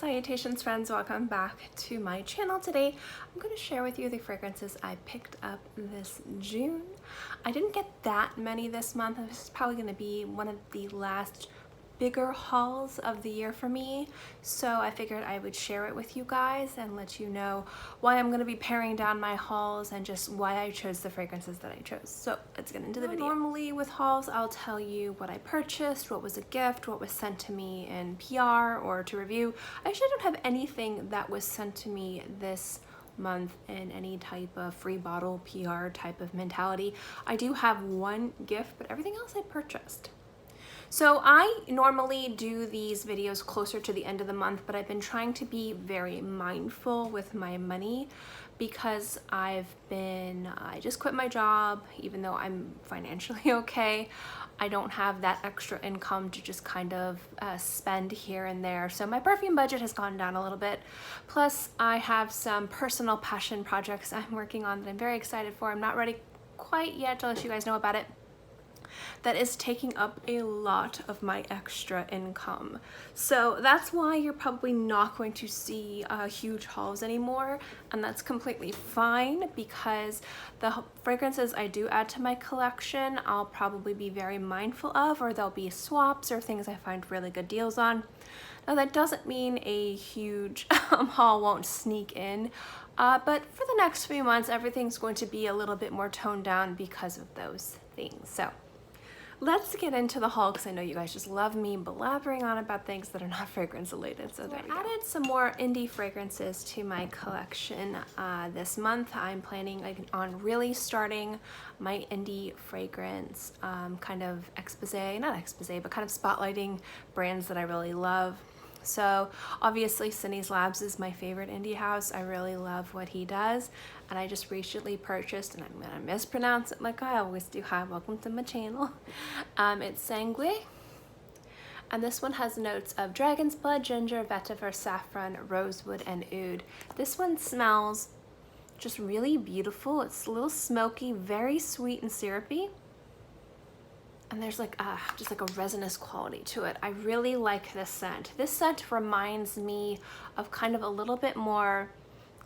Salutations friends, welcome back to my channel. Today I'm going to share with you the fragrances I picked up this June. I didn't get that many this month. This is probably going to be one of the last bigger hauls of the year for me, so I figured I would share it with you guys and let you know why I'm going to be paring down my hauls and just why I chose the fragrances that I chose. So let's get into the video. Normally with hauls I'll tell you what I purchased, what was a gift, what was sent to me in PR or to review. I actually don't have anything that was sent to me this month in any type of free bottle PR type of mentality. I do have one gift, but everything else I purchased. So I normally do these videos closer to the end of the month, but I've been trying to be very mindful with my money because I just quit my job. Even though I'm financially okay, I don't have that extra income to just kind of spend here and there. So my perfume budget has gone down a little bit. Plus I have some personal passion projects I'm working on that I'm very excited for. I'm not ready quite yet to let you guys know about it. That is taking up a lot of my extra income. So that's why you're probably not going to see huge hauls anymore, and that's completely fine because the fragrances I do add to my collection I'll probably be very mindful of, or there'll be swaps or things I find really good deals on. Now that doesn't mean a huge haul won't sneak in, but for the next few months everything's going to be a little bit more toned down because of those things. So let's get into the haul because I know you guys just love me blabbering on about things that are not fragrance related. So I added some more indie fragrances to my collection this month. I'm planning on really starting my indie fragrance kind of not expose, but kind of spotlighting brands that I really love. So obviously Cinis Labs is my favorite indie house. I really love what he does, and I just recently purchased, and I'm gonna mispronounce it like I always do. Hi, welcome to my channel. It's Sangue, and this one has notes of dragon's blood, ginger, vetiver, saffron, rosewood, and oud. This one smells just really beautiful. It's a little smoky, very sweet and syrupy. And there's just like a resinous quality to it. I really like this scent. This scent reminds me of kind of a little bit more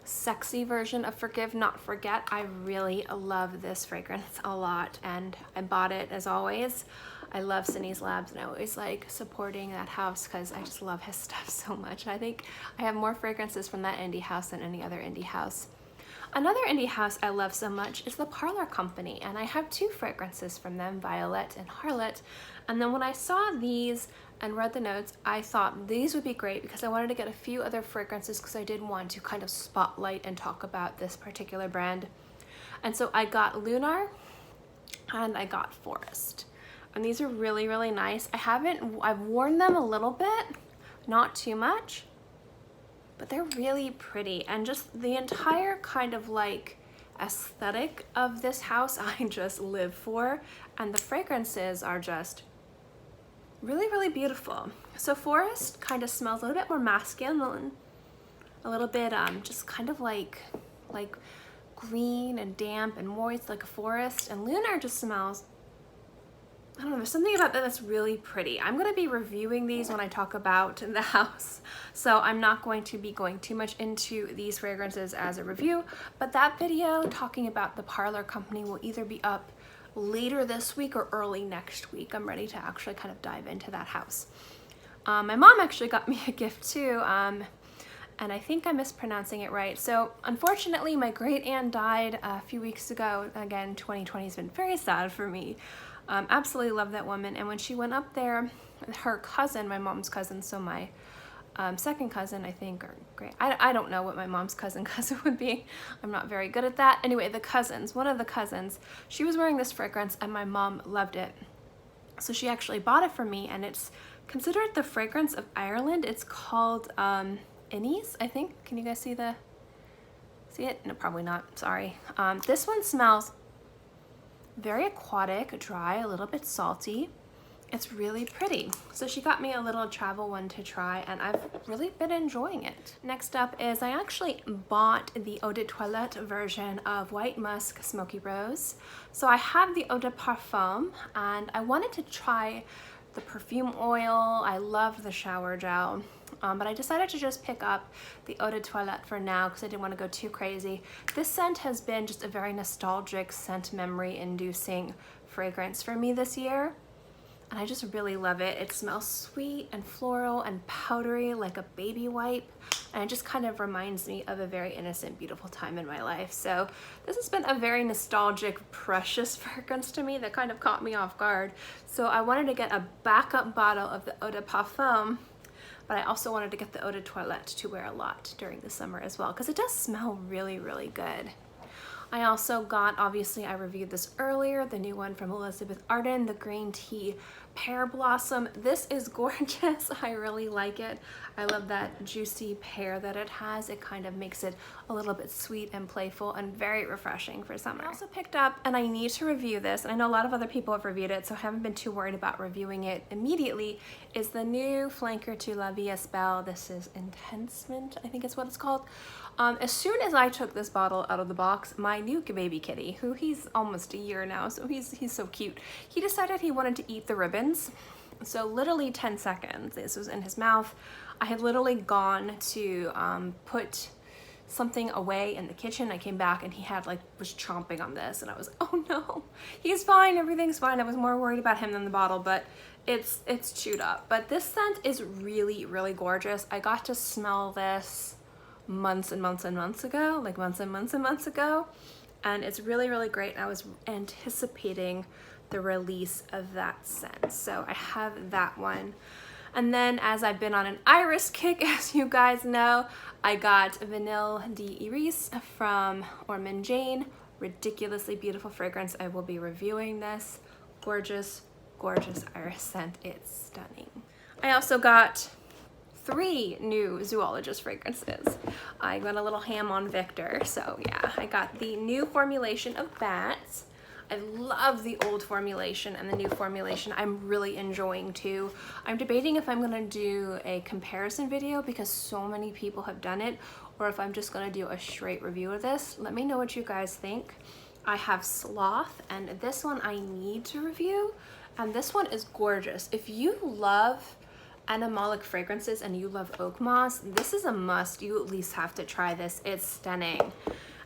sexy version of Forgive Not Forget. I really love this fragrance a lot, and I bought it as always. I love Cinis Labs, and I always like supporting that house because I just love his stuff so much. I think I have more fragrances from that indie house than any other indie house. Another indie house I love so much is the Parlor company, and I have two fragrances from them, Violet and Harlot. And then when I saw these and read the notes, I thought these would be great because I wanted to get a few other fragrances because I did want to kind of spotlight and talk about this particular brand. And so I got Lunar and I got Forest. And these are really, really nice. I've worn them a little bit, not too much, but they're really pretty, and just the entire kind of like aesthetic of this house I just live for, and the fragrances are just really, really beautiful. So Forest kind of smells a little bit more masculine, a little bit just kind of like green and damp and moist like a forest, and Lunar just smells, I don't know, there's something about that that's really pretty. I'm going to be reviewing these when I talk about the house, so I'm not going to be going too much into these fragrances as a review, but that video talking about the Parlor company will either be up later this week or early next week. I'm ready to actually kind of dive into that house. My mom actually got me a gift too, and I think I'm mispronouncing it right. So unfortunately my great aunt died a few weeks ago. Again, 2020 has been very sad for me. Absolutely love that woman, and when she went up there, her cousin, my mom's cousin, so my second cousin I think, or great, I don't know what my mom's cousin would be. I'm not very good at that. Anyway, one of the cousins, she was wearing this fragrance and my mom loved it, so she actually bought it for me, and it's considered the fragrance of Ireland. It's called Cinis, I think. Can you guys see it? No, probably not, sorry. This one smells very aquatic, dry, a little bit salty. It's really pretty. So she got me a little travel one to try, and I've really been enjoying it. Next up is I actually bought the Eau de Toilette version of White Musk Smoky Rose. So I have the Eau de Parfum, and I wanted to try the perfume oil. I love the shower gel. But I decided to just pick up the eau de toilette for now because I didn't want to go too crazy. This scent has been just a very nostalgic scent, memory inducing fragrance for me this year. And I just really love it. It smells sweet and floral and powdery like a baby wipe. And it just kind of reminds me of a very innocent, beautiful time in my life. So this has been a very nostalgic, precious fragrance to me that kind of caught me off guard. So I wanted to get a backup bottle of the eau de parfum, but I also wanted to get the eau de toilette to wear a lot during the summer as well, because it does smell really, really good. I also got, obviously I reviewed this earlier, the new one from Elizabeth Arden, the green tea pear blossom. This is gorgeous. I really like it. I love that juicy pear that it has. It kind of makes it a little bit sweet and playful and very refreshing for summer. I also picked up, and I need to review this, and I know a lot of other people have reviewed it, so I haven't been too worried about reviewing it immediately, is the new flanker to La Vie Belle. This is Intensement, I think is what it's called. As soon as I took this bottle out of the box, my new baby kitty, who he's almost a year now, so he's so cute, he decided he wanted to eat the ribbons. So literally 10 seconds, this was in his mouth. I had literally gone to put something away in the kitchen. I came back and he had was chomping on this, and I was, oh no, he's fine, everything's fine. I was more worried about him than the bottle, but it's chewed up. But this scent is really, really gorgeous. I got to smell this months and months and months ago, months ago, and it's really, really great. I was anticipating the release of that scent, so I have that one. And then, as I've been on an iris kick, as you guys know, I got Vanille d'Iris from Ormonde Jayne. Ridiculously beautiful fragrance. I will be reviewing this. Gorgeous, gorgeous iris scent. It's stunning. I also got 3 new Zoologist fragrances. I went a little ham on Victor, so yeah, I got the new formulation of Bats. I love the old formulation, and the new formulation I'm really enjoying too. I'm debating if I'm gonna do a comparison video because so many people have done it, or if I'm just gonna do a straight review of this. Let me know what you guys think. I have Sloth, and this one I need to review, and this one is gorgeous. If you love animalic fragrances and you love oak moss, this is a must. You at least have to try this. It's stunning.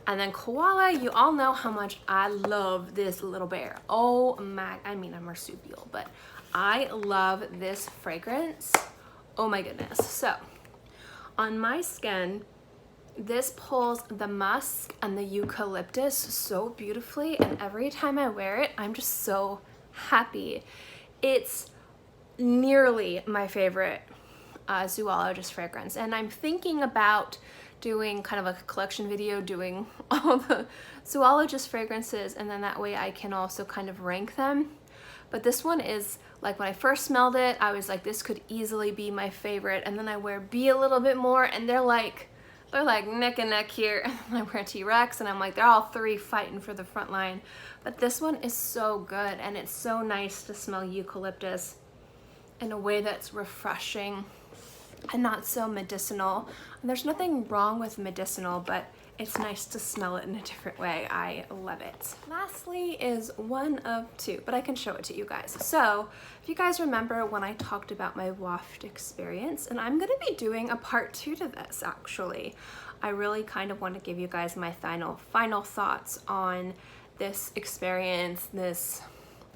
And then Koala, you all know how much I love this little bear. Oh my, I mean, a marsupial, but I love this fragrance. Oh my goodness. So on my skin, this pulls the musk and the eucalyptus so beautifully, and every time I wear it, I'm just so happy. It's nearly my favorite Zoologist fragrance, and I'm thinking about doing kind of a collection video, doing all the Zoologist fragrances, and then that way I can also kind of rank them. But this one is, like, when I first smelled it, I was like, this could easily be my favorite, and then I wear B a little bit more, and they're like neck and neck here, and then I wear T-Rex, and I'm like, they're all 3 fighting for the front line. But this one is so good, and it's so nice to smell eucalyptus in a way that's refreshing and not so medicinal. And there's nothing wrong with medicinal, but it's nice to smell it in a different way. I love it. Lastly is one of 2, but I can show it to you guys. So if you guys remember when I talked about my waft experience, and I'm gonna be doing a part 2 to this actually. I really kind of want to give you guys my final thoughts on this experience, this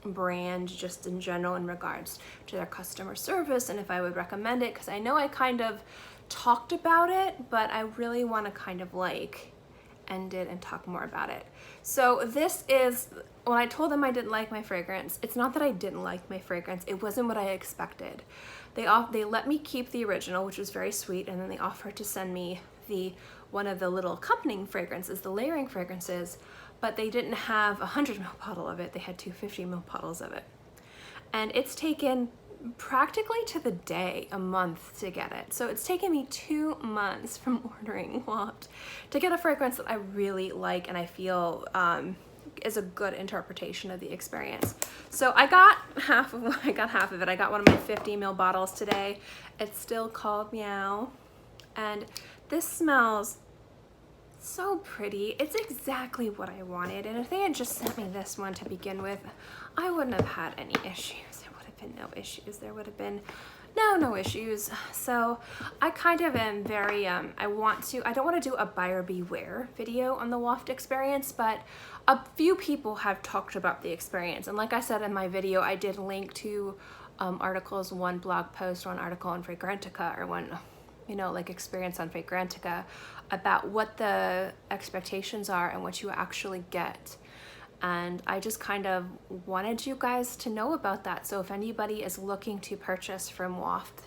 brand just in general in regards to their customer service, and if I would recommend it, because I know I kind of talked about it, but I really want to kind of end it and talk more about it. So this is, when I told them I didn't like my fragrance, it's not that I didn't like my fragrance, it wasn't what I expected. They let me keep the original, which was very sweet, and then they offered to send me one of the little accompanying fragrances, the layering fragrances, but they didn't have a 100ml bottle of it. They had 2 50ml bottles of it. And it's taken practically to the day, a month to get it. So it's taken me 2 months from ordering Waft to get a fragrance that I really like and I feel is a good interpretation of the experience. So I got half of it. I got one of my 50ml bottles today. It's still called Meow. And this smells so pretty. It's exactly what I wanted, and if they had just sent me this one to begin with, I wouldn't have had any issues. It would have been no issues. There would have been no issues. So I kind of am very, I don't want to do a buyer beware video on the Waft experience, but a few people have talked about the experience. And like I said in my video, I did link to articles, one blog post, one article on Fragrantica, or one, you know, like experience on Fragrantica about what the expectations are and what you actually get. And I just kind of wanted you guys to know about that. So if anybody is looking to purchase from Waft,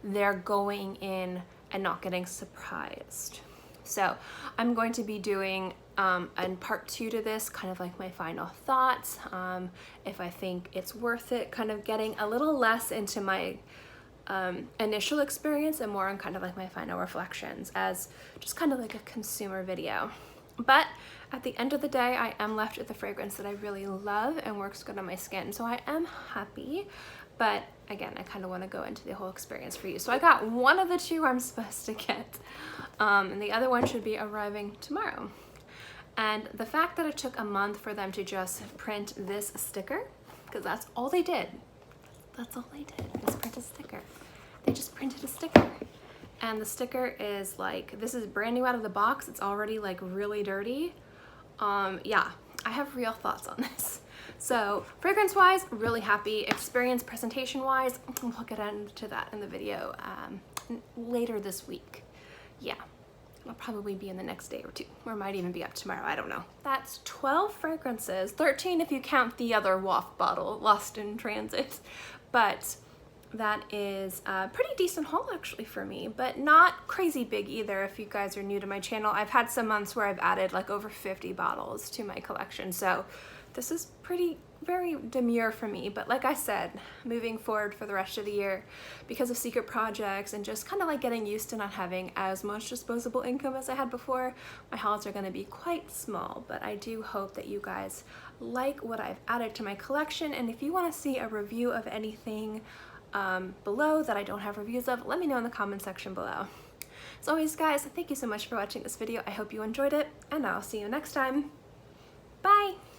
they're going in and not getting surprised. So I'm going to be doing in part 2 to this, kind of like my final thoughts, if I think it's worth it, kind of getting a little less into my initial experience and more on kind of like my final reflections as just kind of like a consumer video. But at the end of the day, I am left with a fragrance that I really love and works good on my skin, so I am happy. But again, I kind of want to go into the whole experience for you. So I got one of the 2 I'm supposed to get, and the other one should be arriving tomorrow. And the fact that it took a month for them to just print this sticker, because that's all they did. That's all they did, is print a sticker. They just printed a sticker. And the sticker is like, this is brand new out of the box. It's already like really dirty. Yeah, I have real thoughts on this. So fragrance wise, really happy. Experience presentation wise, we'll get into that in the video later this week. Yeah, it'll probably be in the next day or 2, or might even be up tomorrow, I don't know. That's 12 fragrances, 13 if you count the other Waft bottle lost in transit. But that is a pretty decent haul actually for me, but not crazy big either. If you guys are new to my channel, I've had some months where I've added like over 50 bottles to my collection. So this is very demure for me. But like I said, moving forward for the rest of the year, because of secret projects and just kind of like getting used to not having as much disposable income as I had before, my hauls are going to be quite small. But I do hope that you guys like what I've added to my collection. And if you want to see a review of anything below that I don't have reviews of, let me know in the comment section below. As always guys, thank you so much for watching this video. I hope you enjoyed it, and I'll see you next time. Bye!